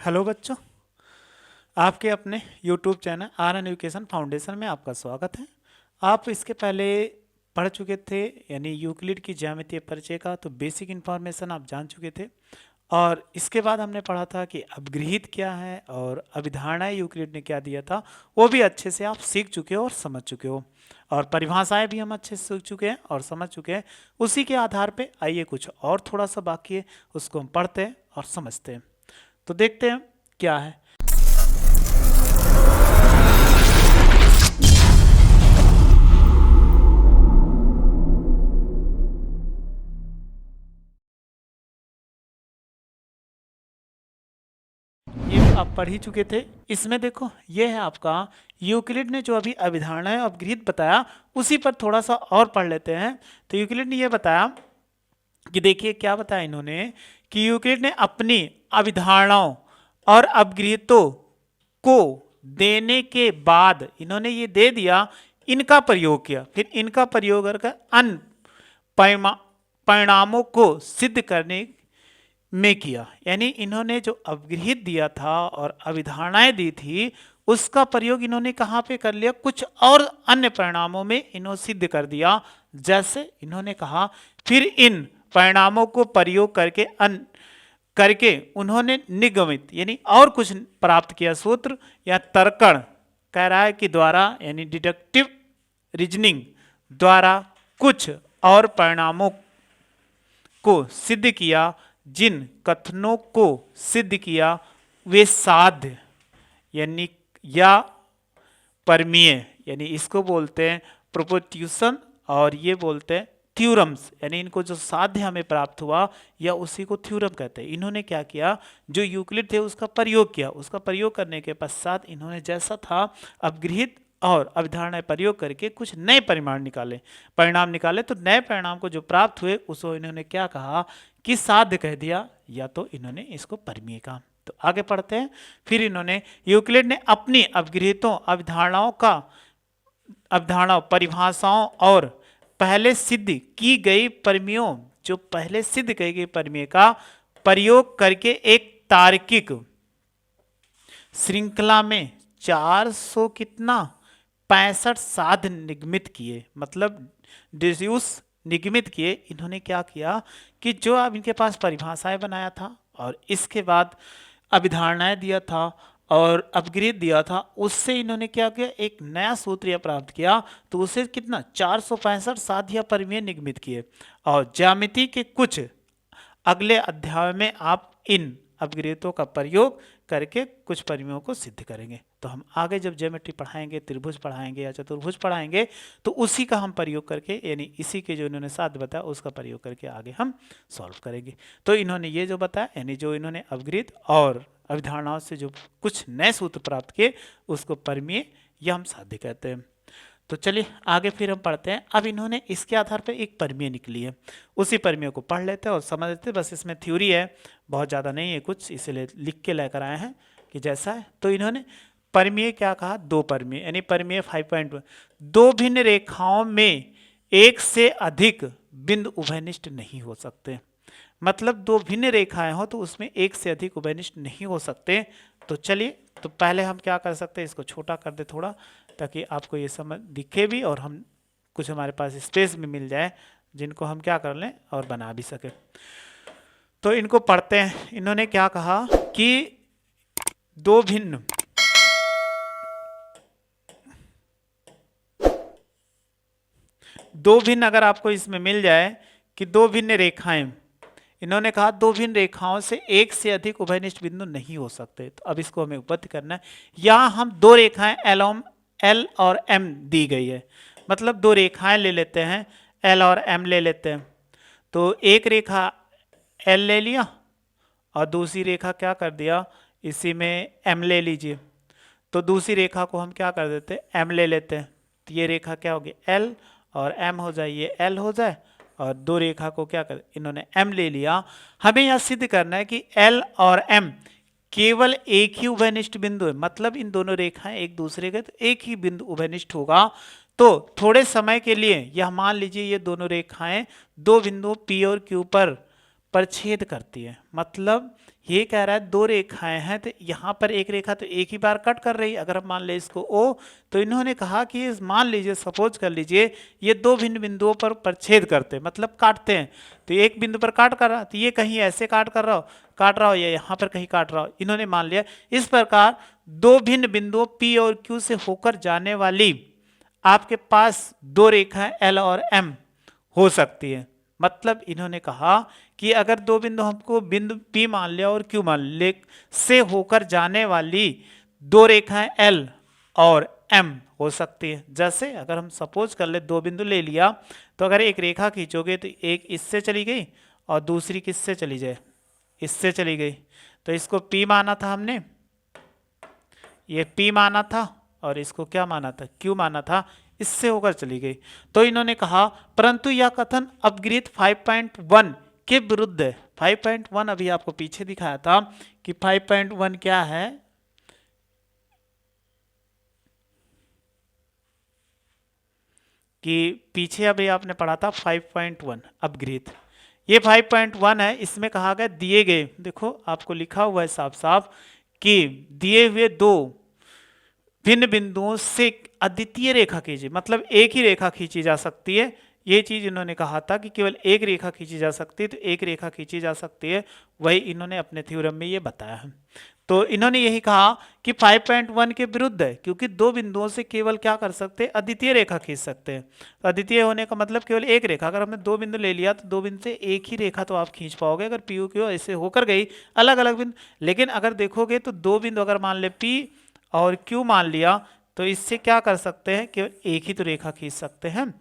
Hello बच्चों, आपके अपने YouTube channel are education foundation में आपका स्वागत है। आप इसके पहले पढ़ चुके थे, यानी यूक्लिड की ज्यामितीय परिचय का तो बेसिक इन्फॉर्मेशन आप जान चुके थे। और इसके बाद हमने पढ़ा था कि अपग्रहित क्या है और अभिधारणाएं यूक्लिड ने क्या दिया था, वो भी अच्छे से आप सीख चुके हो और समझ चुके हो। और परिभाषाएं भी हम अच्छे से सीख चुके हैं और समझ चुके हैं। उसी के आधार पे आइए कुछ और थोड़ा सा बाकी है, उसको हम पढ़ते हैं और समझते हैं। तो देखते हैं क्या है। ये आप पढ़ ही चुके थे। इसमें देखो, ये है आपका यूक्लिड ने जो अभी अभिधारणाएं अपग्रहित बताया, उसी पर थोड़ा सा और पढ़ लेते हैं। तो यूक्लिड ने ये बताया कि देखिए क्या बताया इन्होंने, कि यूक्लिड ने अपनी अभिधारणाओं और अपग्रहितों को देने के बाद इन्होंने ये दे दिया, इनका प्रयोग किया, फिर इनका प्रयोग करके अन्य परिणामों को सिद्ध करने में किया। यानी इन्होंने जो अपग्रहित दिया था और अभिधारणाएं दी थी, उसका प्रयोग इन्होंने कहाँ पे कर लिया, कुछ और अन्य परिणामों में इन्होंने सिद्ध कर दिया। जैसे इन्होंने कहा, फिर इन परिणामों को प्रयोग करके उन्होंने निगमित यानी और कुछ प्राप्त किया, सूत्र या तर्कण कह रहा है कि द्वारा, यानी डिडक्टिव रीजनिंग द्वारा कुछ और परिणामों को सिद्ध किया। जिन कथनों को सिद्ध किया वे साध्य यानी या परमीय, यानी इसको बोलते हैं प्रोपोट्यूशन और ये बोलते हैं थ्योरम्स, यानी इनको जो साध्य हमें प्राप्त हुआ या उसी को थ्योरम कहते हैं। इन्होंने क्या किया, जो यूक्लिड थे उसका प्रयोग किया। उसका प्रयोग करने के पश्चात इन्होंने जैसा था अपग्रहित और अभिधारणाएं प्रयोग करके कुछ नए परिणाम निकाले। तो नए परिणाम को जो प्राप्त हुए उसको इन्होंने क्या कहा कि साध्य कह दिया, या तो इन्होंने इसको परमीय कहा। तो आगे पढ़ते हैं। फिर इन्होंने यूक्लिड ने अपनी अपग्रहितों अभिधारणाओं परिभाषाओं और पहले सिद्ध की गई परमियों, जो पहले सिद्ध की गई परमीय का प्रयोग करके एक तार्किक श्रृंखला में 400 कितना 65 साध्य निगमित किए, मतलब डिड्यूस निगमित किए। इन्होंने क्या किया कि जो अब इनके पास परिभाषाएं बनाया था और इसके बाद अभिधारणाएं दिया था और अपग्रहित दिया था, उससे इन्होंने क्या किया, एक नया सूत्र यह प्राप्त किया। तो उसे कितना 465 साध्य परमीय निगमित किए। और ज्यामिति के कुछ अगले अध्याय में आप इन अपग्रहितों का प्रयोग करके कुछ परिमेयों को सिद्ध करेंगे। तो हम आगे जब ज्योमेट्री पढ़ाएंगे, त्रिभुज पढ़ाएंगे या चतुर्भुज पढ़ाएंगे, तो उसी का हम प्रयोग करके, यानी इसी के जो इन्होंने साध्य बताया उसका प्रयोग करके आगे हम सॉल्व करेंगे। तो इन्होंने ये जो बताया, यानी जो इन्होंने अपग्रहित और अभिधारणाओं से जो कुछ नए सूत्र प्राप्त किए उसको परमीय या हम साध्य कहते हैं। तो चलिए आगे फिर हम पढ़ते हैं। अब इन्होंने इसके आधार पर एक परमीय निकली है, उसी परमीय को पढ़ लेते हैं और समझ लेते हैं। बस इसमें थ्योरी है, बहुत ज़्यादा नहीं है कुछ, इसलिए लिख के लेकर आए हैं कि जैसा है। तो इन्होंने परमीय क्या कहा, दो परमीय, यानी परमीय 5.1, दो भिन्न रेखाओं में एक से अधिक बिंदु उभयनिष्ठ नहीं हो सकते। मतलब दो भिन्न रेखाएं हो तो उसमें एक से अधिक उभयनिष्ठ नहीं हो सकते। तो चलिए, तो पहले हम क्या कर सकते हैं, इसको छोटा कर दे थोड़ा, ताकि आपको ये समझ दिखे भी और हम कुछ हमारे पास स्पेस भी मिल जाए जिनको हम क्या कर लें और बना भी सके। तो इनको पढ़ते हैं। इन्होंने क्या कहा कि दो भिन्न अगर आपको इसमें मिल जाए कि दो भिन्न रेखाएं, इन्होंने कहा दो भिन्न रेखाओं से एक से अधिक उभयनिष्ठ बिंदु नहीं हो सकते। तो अब इसको हमें उपपत्ति करना है। यहां हम दो रेखाएं L और M दी गई है, मतलब दो रेखाएं ले लेते हैं, L और M ले लेते हैं। तो एक रेखा L ले लिया और दूसरी रेखा क्या कर दिया, इसी में M ले लीजिए। तो दूसरी रेखा को हम क्या कर देते हैं, M ले लेते हैं। तो ये रेखा क्या होगी, L और M हो जाए, ये L हो जाए, और दो रेखा को क्या कर, इन्होंने M ले लिया। हमें यह सिद्ध करना है कि L और M केवल एक ही उभयनिष्ठ बिंदु है, मतलब इन दोनों रेखाएं एक दूसरे के, तो एक ही बिंदु उभयनिष्ठ होगा। तो थोड़े समय के लिए यह मान लीजिए ये दोनों रेखाएं दो बिंदुओं P और Q पर छेद करती है, मतलब ये कह रहा है दो रेखाएं हैं, तो यहाँ पर एक रेखा तो एक ही बार कट कर रही है। अगर हम मान ले इसको ओ, तो इन्होंने कहा कि मान लीजिए, सपोज कर लीजिए, ये दो भिन्न बिंदुओं पर प्रच्छेद करते हैं, मतलब काटते हैं। तो एक बिंदु पर काट कर रहा, तो ये कहीं ऐसे काट रहा हो, या यहाँ पर कहीं काट रहा हो। इन्होंने मान लिया इस प्रकार दो भिन्न बिंदुओं P और Q से होकर जाने वाली आपके पास दो रेखाएं L और M हो सकती है। मतलब इन्होंने कहा कि अगर दो बिंदु, हमको बिंदु P मान लिया और Q मान ले, से होकर जाने वाली दो रेखाएं L और M हो सकती है। जैसे अगर हम सपोज कर ले, दो बिंदु ले लिया, तो अगर एक रेखा खींचोगे तो एक इससे चली गई और दूसरी किससे चली जाए, इससे चली गई। तो इसको P माना था हमने, ये P माना था, और इसको क्या माना था, Q माना था, इससे होकर चली गई। तो इन्होंने कहा परंतु यह कथन अपगृहीत 5.1 के विरुद्ध है। 5.1 अभी आपको पीछे दिखाया था कि 5.1 क्या है, कि पीछे अभी आपने पढ़ा था 5.1 अपगृहीत, ये 5.1 है। इसमें कहा गया दिए गए, देखो आपको लिखा हुआ है साफ साफ कि दिए हुए दो भिन्न बिंदुओं से अद्वितीय रेखा खींची, मतलब एक ही रेखा खींची जा सकती है। ये चीज इन्होंने कहा था कि केवल एक रेखा खींची जा सकती है, तो एक रेखा खींची जा सकती है, वही इन्होंने अपने थ्योरम में ये बताया है। तो इन्होंने यही कहा कि 5.1 के विरुद्ध है, क्योंकि दो बिंदुओं से केवल क्या कर सकते हैं, अद्वितीय रेखा खींच सकते हैं। तो अद्वितीय होने का मतलब केवल एक रेखा, अगर हमने दो बिंदु ले लिया तो दो बिंदु से एक ही रेखा तो आप खींच पाओगे, अगर पी क्यू ऐसे होकर गई अलग अलग बिंदु। लेकिन अगर देखोगे तो दो बिंदु अगर मान ले P और Q मान लिया, तो इससे क्या कर सकते हैं, केवल एक ही तो रेखा खींच सकते हैं।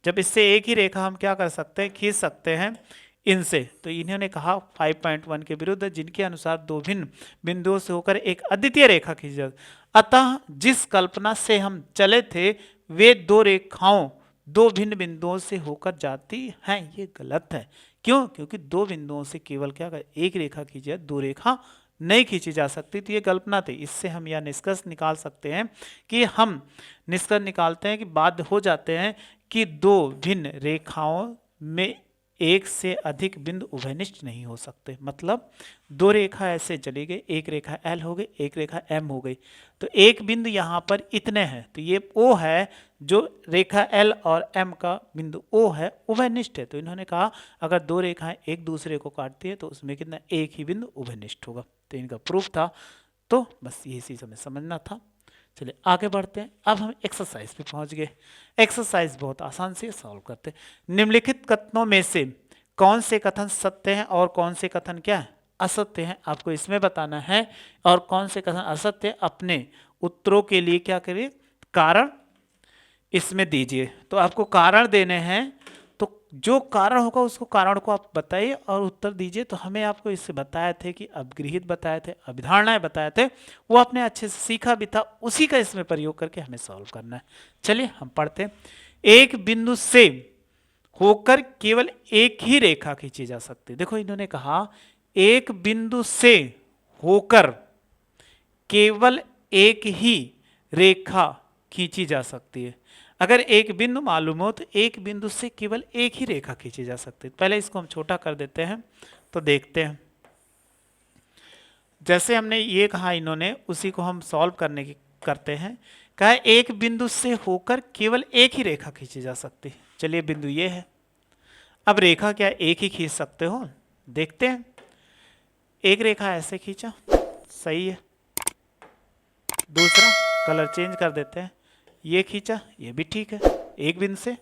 जब इससे एक ही रेखा हम क्या कर सकते हैं, खींच सकते हैं इनसे। तो इन्होंने कहा 5.1 के विरुद्ध, जिनके अनुसार दो भिन्न बिंदुओं से होकर एक अद्वितीय रेखा खींची जाती। अतः जिस कल्पना से हम चले थे, वे दो रेखाओं दो भिन्न बिंदुओं से होकर जाती हैं, ये गलत है। क्यों? क्योंकि दो बिंदुओं से केवल क्या कर, एक रेखा खींची जाए, दो रेखा नहीं खींची जा सकती। तो ये कल्पना थी। इससे हम यह निष्कर्ष निकाल सकते हैं कि हम निष्कर्ष निकालते हैं कि बाध्य हो जाते हैं कि दो भिन्न रेखाओं में एक से अधिक बिंदु उभयनिष्ठ नहीं हो सकते। मतलब दो रेखा ऐसे चली गई, एक रेखा L हो गई, एक रेखा M हो गई, तो एक बिंदु यहाँ पर इतने हैं, तो ये O है, जो रेखा L और M का बिंदु O है, उभयनिष्ठ है। तो इन्होंने कहा अगर दो रेखाएं एक दूसरे को काटती है तो उसमें कितना, एक ही बिंदु उभयनिष्ठ होगा। तो इनका प्रूफ था। तो बस यही चीज हमें समझना था। चलिए आगे बढ़ते हैं। अब हम एक्सरसाइज पे पहुंच गए। एक्सरसाइज बहुत आसान से सॉल्व करते हैं। निम्नलिखित कथनों में से कौन से कथन सत्य हैं और कौन से कथन क्या है, असत्य हैं, आपको इसमें बताना है। और कौन से कथन असत्य, अपने उत्तरों के लिए क्या करिए, कारण इसमें दीजिए। तो आपको कारण देने हैं, तो जो कारण होगा उसको कारण को आप बताइए और उत्तर दीजिए। तो हमें आपको इससे बताए थे कि अपगृहीत बताए थे, अभिधारणाएं बताए थे, वो आपने अच्छे से सीखा भी था, उसी का इसमें प्रयोग करके हमें सॉल्व करना है। चलिए हम पढ़ते हैं। एक बिंदु से होकर केवल एक ही रेखा खींची जा सकती है। देखो इन्होंने कहा एक बिंदु से होकर केवल एक ही रेखा खींची जा सकती है। अगर एक बिंदु मालूम हो तो एक बिंदु से केवल एक ही रेखा खींची जा सकती है। पहले इसको हम छोटा कर देते हैं तो देखते हैं। जैसे हमने ये कहा इन्होंने, उसी को हम सॉल्व करने की करते हैं। कहा एक बिंदु से होकर केवल एक ही रेखा खींची जा सकती है। चलिए बिंदु ये है। अब रेखा क्या एक ही खींच सकते हो, देखते हैं। एक रेखा ऐसे खींचा, सही है। दूसरा कलर चेंज कर देते हैं, ये खींचा, ये भी ठीक है। एक बिंदु से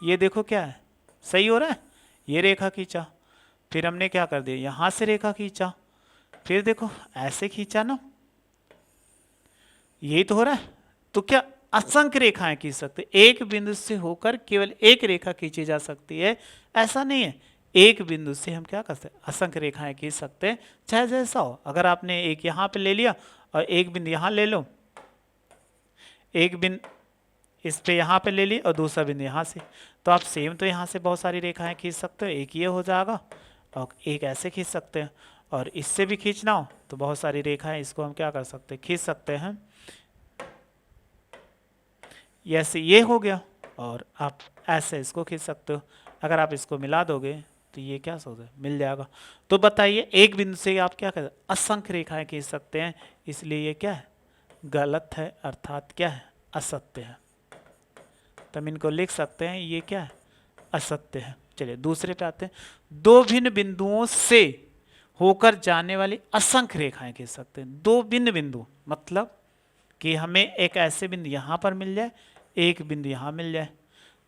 ये देखो क्या है, सही हो रहा है। ये रेखा खींचा, फिर हमने क्या कर दिया, यहां से रेखा खींचा, फिर देखो ऐसे खींचा ना, यही तो हो रहा है। तो क्या असंख्य रेखाएं खींच सकते, एक बिंदु से होकर केवल एक रेखा खींची जा सकती है, ऐसा नहीं है। एक बिंदु से हम क्या कर सकते, असंख्य रेखाएं खींच सकते हैं, चाहे जैसा हो। अगर आपने एक यहां पे ले लिया और एक बिंदु यहां ले लो, एक बिंदु इस पे यहाँ पे ले ली और दूसरा बिंदु यहाँ से, तो आप सेम तो यहाँ से बहुत सारी रेखाएं खींच सकते हो। एक ये हो जाएगा और एक ऐसे खींच सकते हैं, और इससे भी खींचना हो तो बहुत सारी रेखाएं, इसको हम क्या कर सकते हैं, खींच सकते हैं। ऐसे ये हो गया, और आप ऐसे इसको खींच सकते हो। अगर आप इसको मिला दोगे तो ये क्या सोच है, मिल जाएगा। तो बताइए एक बिंदु से आप क्या कहते हैं, असंख्य रेखाएं खींच सकते हैं, इसलिए ये क्या है, गलत है, अर्थात क्या है, असत्य है। तो हम इनको लिख सकते हैं, ये क्या है, असत्य है। चलिए दूसरे पे आते हैं। दो भिन्न बिंदुओं से होकर जाने वाली असंख्य रेखाएं खींच सकते हैं। दो भिन्न बिंदु मतलब कि हमें एक ऐसे बिंदु यहां पर मिल जाए, एक बिंदु यहां मिल जाए।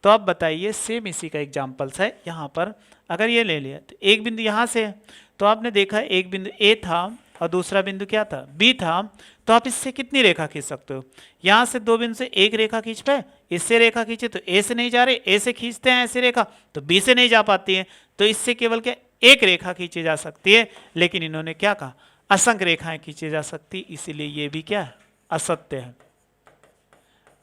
तो अब बताइए, सेम इसी का एग्जाम्पल्स है। यहां पर अगर ये ले लिया तो एक बिंदु यहां से है, तो आपने देखा एक बिंदु ए था और दूसरा बिंदु क्या था, बी था। तो आप इससे कितनी रेखा खींच सकते हो, यहां से दो बिंदु से एक रेखा खींच पाए, इससे रेखा खींचे तो ए से नहीं जा रहे, ए से खींचते हैं ऐसी रेखा तो बी से नहीं जा पाती है। तो इससे केवल क्या, एक रेखा खींची जा सकती है। लेकिन इन्होंने क्या कहा, असंख्य रेखाएं खींची जा सकती, इसीलिए ये भी क्या है, असत्य है।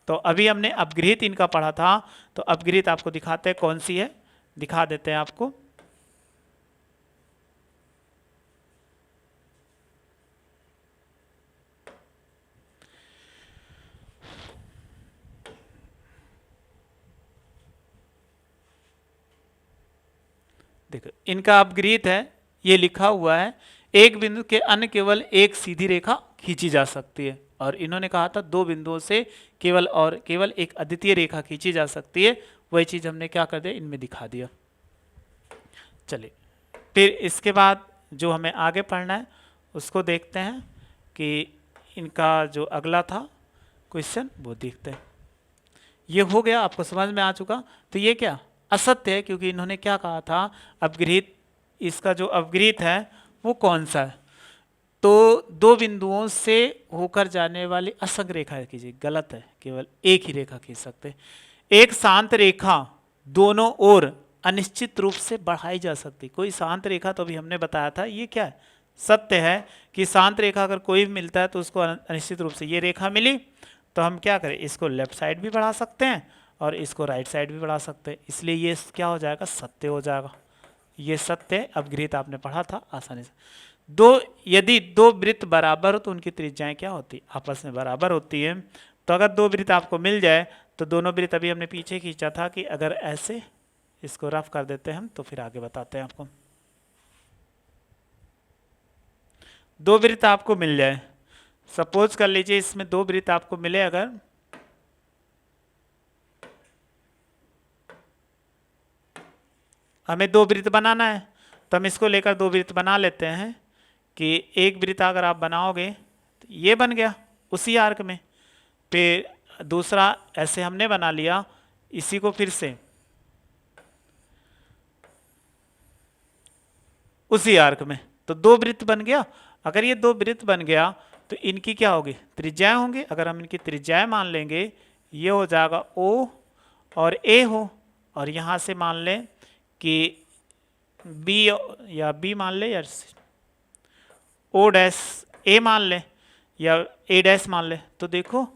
तो अभी हमने अपगृहित इनका पढ़ा था, तो अपगृहित आपको दिखाते हैं कौन सी है, दिखा देते हैं आपको। देखो इनका अपगृहित है, ये लिखा हुआ है एक बिंदु के अन्य केवल एक सीधी रेखा खींची जा सकती है। और इन्होंने कहा था दो बिंदुओं से केवल एक अद्वितीय रेखा खींची जा सकती है। वही चीज हमने क्या कर दिया, इनमें दिखा दिया। चलिए फिर इसके बाद जो हमें आगे पढ़ना है उसको देखते हैं कि इनका जो अगला था क्वेश्चन वो देखते हैं। ये हो गया, आपको समझ में आ चुका। तो ये क्या, असत्य है, क्योंकि इन्होंने क्या कहा था, अपगृहित, इसका जो अपगृहित है वो कौन सा है, तो दो बिंदुओं से होकर जाने वाली असंख्य रेखा कीजिए, गलत है, केवल एक ही रेखा खींच सकते। एक शांत रेखा दोनों ओर अनिश्चित रूप से बढ़ाई जा सकती। कोई शांत रेखा तो अभी हमने बताया था, ये क्या है, सत्य है कि शांत रेखा अगर कोई भी मिलता है तो उसको अनिश्चित रूप से, ये रेखा मिली तो हम क्या करें, इसको लेफ्ट साइड भी बढ़ा सकते हैं और इसको राइट साइड भी बढ़ा सकते हैं, इसलिए ये क्या हो जाएगा, सत्य हो जाएगा। ये सत्य है, अपगृहित आपने पढ़ा था आसानी से। यदि दो वृत्त बराबर हो तो उनकी त्रिज्याएं क्या होती, आपस में बराबर होती है। तो अगर दो वृत्त आपको मिल जाए तो दोनों वृत्त, अभी हमने पीछे खींचा था कि अगर ऐसे इसको रफ कर देते हैं हम, तो फिर आगे बताते हैं आपको। दो वृत्त आपको मिल जाए, सपोज कर लीजिए इसमें दो वृत्त आपको मिले, अगर हमें दो वृत्त बनाना है तो हम इसको लेकर दो वृत्त बना लेते हैं कि एक वृत्त अगर आप बनाओगे तो ये बन गया उसी आर्क में, फिर दूसरा ऐसे हमने बना लिया, इसी को फिर से उसी आर्क में, तो दो वृत्त बन गया। अगर ये दो वृत्त बन गया तो इनकी क्या होगी, त्रिज्याएं होंगी। अगर हम इनकी त्रिज्याएं मान लेंगे, ये हो जाएगा ओ और ए हो, और यहाँ से मान लें कि बी, या बी मान ले या ओ डैश ए मान ले या ए डैश मान ले, तो देखो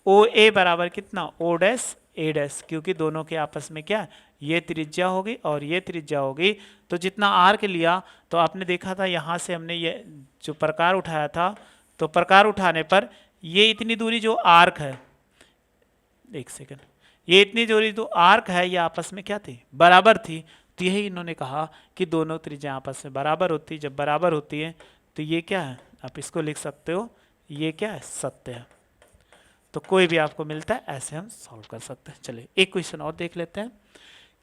ओ ए बराबर कितना, ओ डैश ए डैश, क्योंकि दोनों के आपस में क्या है, ये त्रिज्या होगी और ये त्रिज्या होगी। तो जितना आर्क लिया, तो आपने देखा था यहाँ से हमने ये जो प्रकार उठाया था, तो प्रकार उठाने पर ये इतनी दूरी जो आर्क है, एक सेकंड, ये इतनी दूरी जो आर्क है ये आपस में क्या थी, बराबर थी। तो यही इन्होंने कहा कि दोनों त्रिज्या आपस में बराबर होती है। जब बराबर होती है तो ये क्या है, आप इसको लिख सकते हो, ये क्या है, सत्य है। तो कोई भी आपको मिलता है ऐसे हम सॉल्व कर सकते हैं। चलिए एक क्वेश्चन और देख लेते हैं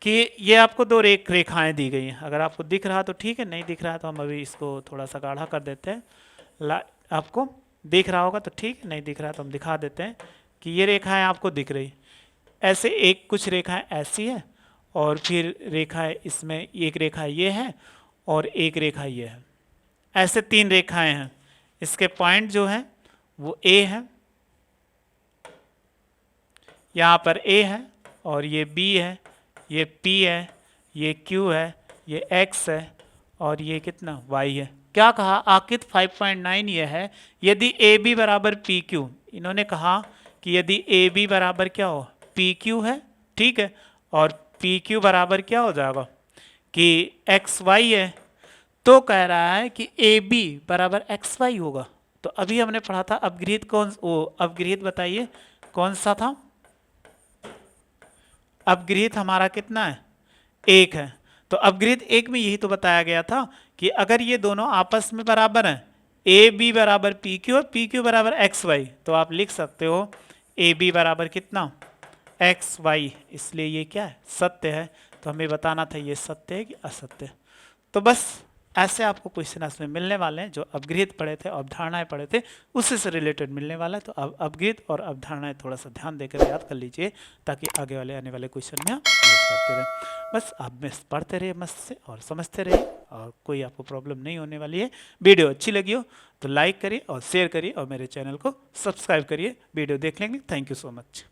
कि ये आपको दो रेखाएं दी गई हैं। अगर आपको दिख रहा तो ठीक है, नहीं दिख रहा है तो हम अभी इसको थोड़ा सा गाढ़ा कर देते हैं। आपको दिख रहा होगा तो ठीक है, नहीं दिख रहा है तो हम दिखा देते हैं कि ये रेखाएं आपको दिख रही, ऐसे एक कुछ रेखाएं ऐसी है और फिर रेखा इसमें एक रेखा ये है और एक रेखा ये है, ऐसे तीन रेखाएं हैं। इसके पॉइंट जो हैं वो ए है, यहाँ पर ए है और ये बी है, ये पी है, ये क्यू है, ये एक्स है और ये कितना वाई है। क्या कहा, आकित 5.9 ये है, यदि ए बी बराबर पी क्यू, इन्होंने कहा कि यदि ए बी बराबर क्या हो, पी क्यू है, ठीक है, और पी क्यू बराबर क्या हो जाएगा कि एक्स वाई है, तो कह रहा है कि ए बी बराबर एक्स वाई होगा। तो अभी हमने पढ़ा था अपगृहित अपगृहित बताइए कौन सा था, अपगृहित हमारा कितना है, एक है। तो अपग्रेड एक में यही तो बताया गया था कि अगर ये दोनों आपस में बराबर हैं, ए बी बराबर पी क्यू और पी क्यू बराबर एक्स वाई, तो आप लिख सकते हो ए बी बराबर कितना एक्स वाई, इसलिए ये क्या है सत्य है। तो हमें बताना था ये सत्य है कि असत्य। तो बस ऐसे आपको क्वेश्चन में मिलने वाले हैं, जो अपग्रेड पढ़े थे, अवधारणाएं पढ़े थे, उससे से रिलेटेड मिलने वाला है। तो अब अपग्रेड और अवधारणाएं थोड़ा सा ध्यान देकर याद कर लीजिए, ताकि आगे वाले आने वाले क्वेश्चन में आप यूज करते रहें। बस आप में पढ़ते रहिए मस्त से और समझते रहिए, और कोई आपको प्रॉब्लम नहीं होने वाली है। वीडियो अच्छी लगी हो तो लाइक करिए और शेयर करिए और मेरे चैनल को सब्सक्राइब करिए। वीडियो देख लेंगे, थैंक यू सो मच।